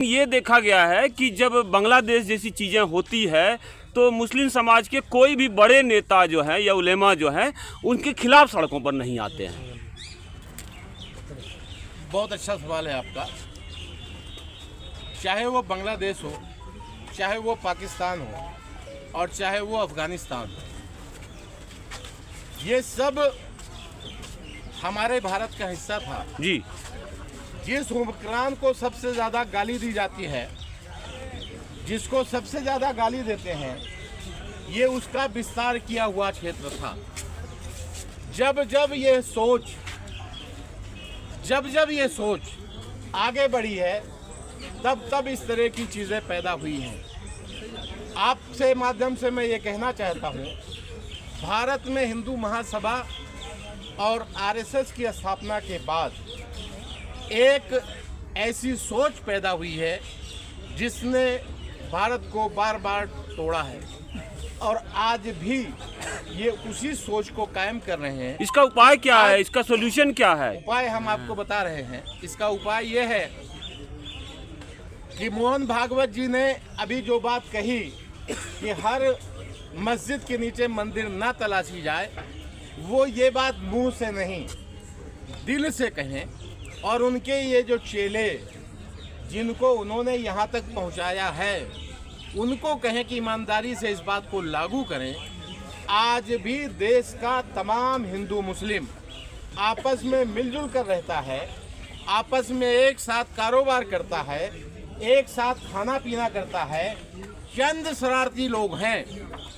ये देखा गया है कि जब बांग्लादेश जैसी चीज़ें होती है तो मुस्लिम समाज के कोई भी बड़े नेता जो हैं या उलेमा जो हैं उनके खिलाफ सड़कों पर नहीं आते हैं। बहुत अच्छा सवाल है आपका। चाहे वो बांग्लादेश हो, चाहे वो पाकिस्तान हो और चाहे वो अफगानिस्तान हो, ये सब हमारे भारत का हिस्सा था। जी, जिस हुक्मरान को सबसे ज़्यादा गाली दी जाती है, जिसको सबसे ज़्यादा गाली देते हैं, ये उसका विस्तार किया हुआ क्षेत्र था। जब जब ये सोच आगे बढ़ी है, तब तब इस तरह की चीज़ें पैदा हुई हैं। आपसे माध्यम से मैं ये कहना चाहता हूँ, भारत में हिंदू महासभा और आरएसएस की स्थापना के बाद एक ऐसी सोच पैदा हुई है जिसने भारत को बार बार तोड़ा है और आज भी ये उसी सोच को कायम कर रहे हैं। इसका उपाय क्या है? इसका सॉल्यूशन क्या है? उपाय हम आपको बता रहे हैं। इसका उपाय ये है कि मोहन भागवत जी ने अभी जो बात कही कि हर मस्जिद के नीचे मंदिर ना तलाशी जाए, वो ये बात मुंह से नहीं दिल से कहें और उनके ये जो चेले जिनको उन्होंने यहाँ तक पहुँचाया है उनको कहें कि ईमानदारी से इस बात को लागू करें। आज भी देश का तमाम हिंदू मुस्लिम आपस में मिलजुल कर रहता है, आपस में एक साथ कारोबार करता है, एक साथ खाना पीना करता है। चंद शरारती लोग हैं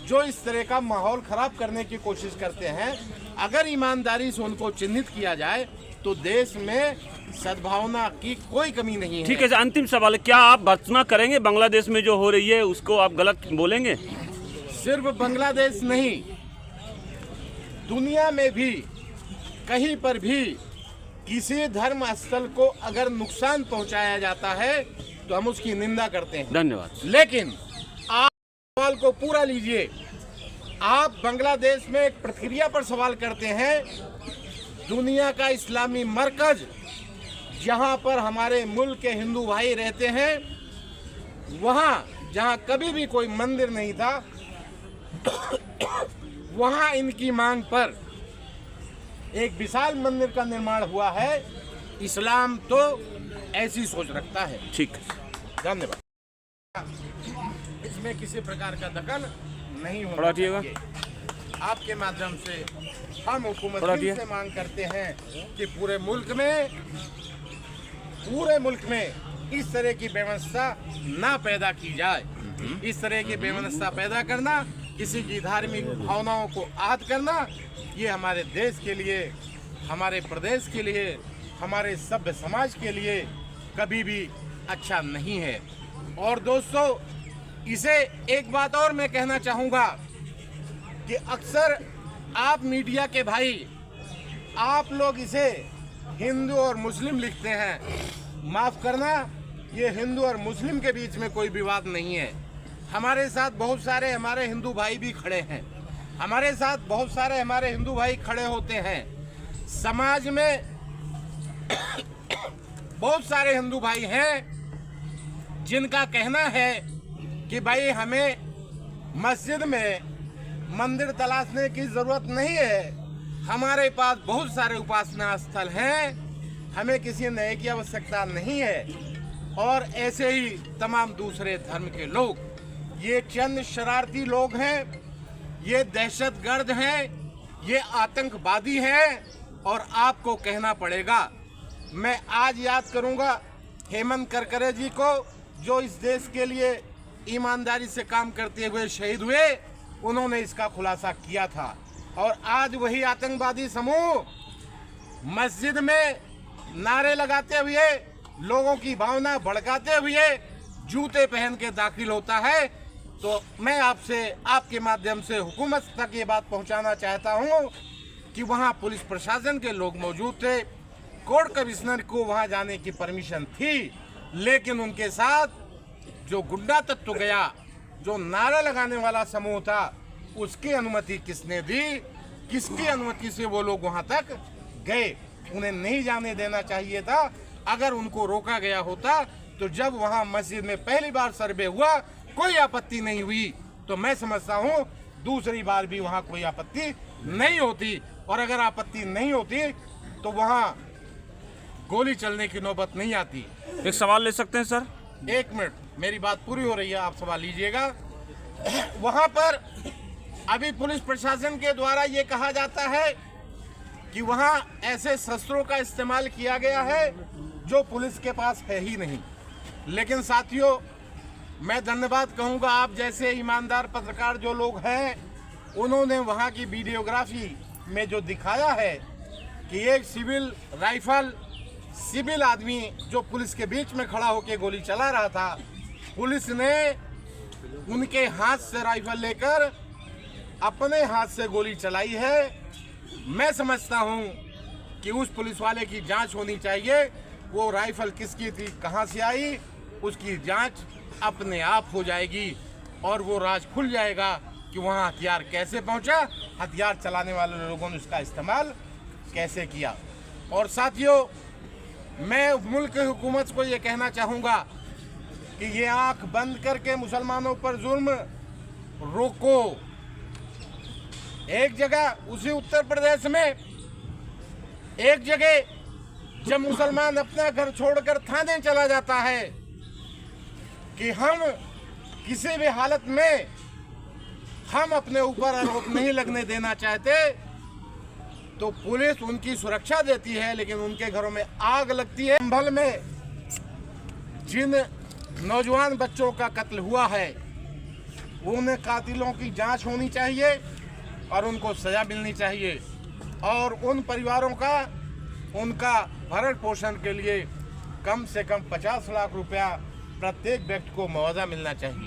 जो इस तरह का माहौल खराब करने की कोशिश करते हैं। अगर ईमानदारी से उनको चिन्हित किया जाए तो देश में सद्भावना की कोई कमी नहीं है। ठीक है, अंतिम सवाल है, क्या आप भर्त्सना करेंगे? बांग्लादेश में जो हो रही है उसको आप गलत बोलेंगे? सिर्फ बांग्लादेश नहीं, दुनिया में भी कहीं पर भी किसी धर्म स्थल को अगर नुकसान पहुंचाया जाता है तो हम उसकी निंदा करते हैं। धन्यवाद। लेकिन आप सवाल को पूरा लीजिए। आप बांग्लादेश में एक प्रक्रिया पर सवाल करते हैं। दुनिया का इस्लामी मरकज जहां पर हमारे मुल्क के हिंदू भाई रहते हैं, वहां जहां कभी भी कोई मंदिर नहीं था, वहां इनकी मांग पर एक विशाल मंदिर का निर्माण हुआ है। इस्लाम तो ऐसी सोच रखता है। ठीक, धन्यवाद। इसमें किसी प्रकार का दखल नहीं होना चाहिए। आपके माध्यम से हम हुकूमत से मांग करते हैं कि पूरे मुल्क में इस तरह की व्यवस्था ना पैदा की जाए। इस तरह की व्यवस्था पैदा करना, किसी की धार्मिक भावनाओं को आहत करना, ये हमारे देश के लिए, हमारे प्रदेश के लिए, हमारे सभ्य समाज के लिए कभी भी अच्छा नहीं है। और दोस्तों, इसे एक बात और मैं कहना चाहूँगा कि अक्सर आप मीडिया के भाई, आप लोग इसे हिंदू और मुस्लिम लिखते हैं। माफ़ करना, ये हिंदू और मुस्लिम के बीच में कोई विवाद नहीं है। हमारे साथ बहुत सारे हमारे हिंदू भाई भी खड़े हैं, हमारे साथ बहुत सारे हमारे हिंदू भाई खड़े होते हैं। समाज में बहुत सारे हिंदू भाई हैं जिनका कहना है कि भाई हमें मस्जिद में मंदिर तलाशने की ज़रूरत नहीं है, हमारे पास बहुत सारे उपासना स्थल हैं, हमें किसी नए की आवश्यकता नहीं है। और ऐसे ही तमाम दूसरे धर्म के लोग, ये चंद शरारती लोग हैं, ये दहशतगर्द हैं, ये आतंकवादी हैं। और आपको कहना पड़ेगा, मैं आज याद करूंगा हेमंत करकरे जी को, जो इस देश के लिए ईमानदारी से काम करते हुए शहीद हुए। उन्होंने इसका खुलासा किया था। और आज वही आतंकवादी समूह मस्जिद में नारे लगाते हुए, लोगों की भावना भड़काते हुए जूते पहन के दाखिल होता है। तो मैं आपसे, आपके माध्यम से हुकूमत तक ये बात पहुंचाना चाहता हूं कि वहां पुलिस प्रशासन के लोग मौजूद थे, कोर्ट कमिश्नर को वहां जाने की परमिशन थी, लेकिन उनके साथ जो गुंडा तत्व गया, जो नारा लगाने वाला समूह था, उसकी अनुमति किसने दी? किसकी अनुमति से वो लोग वहां तक गए? उन्हें नहीं जाने देना चाहिए था। अगर उनको रोका गया होता तो जब वहां मस्जिद में पहली बार सर्वे हुआ कोई आपत्ति नहीं हुई, तो मैं समझता हूं दूसरी बार भी वहां कोई आपत्ति नहीं होती। और अगर आपत्ति नहीं होती तो वहां गोली चलने की नौबत नहीं आती। एक सवाल ले सकते हैं सर? 1 मिनट, मेरी बात पूरी हो रही है, आप सवाल लीजिएगा। वहां पर अभी पुलिस प्रशासन के द्वारा ये कहा जाता है कि वहां ऐसे शस्त्रों का इस्तेमाल किया गया है जो पुलिस के पास है ही नहीं। लेकिन साथियों, मैं धन्यवाद कहूंगा आप जैसे ईमानदार पत्रकार जो लोग हैं, उन्होंने वहां की वीडियोग्राफी में जो दिखाया है कि एक सिविल राइफल, सिविल आदमी जो पुलिस के बीच में खड़ा होकर गोली चला रहा था, पुलिस ने उनके हाथ से राइफल लेकर अपने हाथ से गोली चलाई है। मैं समझता हूं कि उस पुलिस वाले की जांच होनी चाहिए। वो राइफल किसकी थी, कहां से आई, उसकी जांच अपने आप हो जाएगी और वो राज खुल जाएगा कि वहां हथियार कैसे पहुंचा, हथियार चलाने वाले लोगों ने उसका इस्तेमाल कैसे किया। और साथियों, मैं मुल्क की हुकूमत को ये कहना चाहूँगा कि ये आंख बंद करके मुसलमानों पर जुल्म रोको। एक जगह उसी उत्तर प्रदेश में एक जगह जब मुसलमान अपना घर छोड़कर थाने चला जाता है कि हम किसी भी हालत में हम अपने ऊपर आरोप नहीं लगने देना चाहते, तो पुलिस उनकी सुरक्षा देती है, लेकिन उनके घरों में आग लगती है। संभल में जिन नौजवान बच्चों का कत्ल हुआ है, उन कातिलों की जांच होनी चाहिए और उनको सजा मिलनी चाहिए। और उन परिवारों का उनका भरण पोषण के लिए कम से कम 50 लाख रुपया प्रत्येक व्यक्ति को मुआवजा मिलना चाहिए।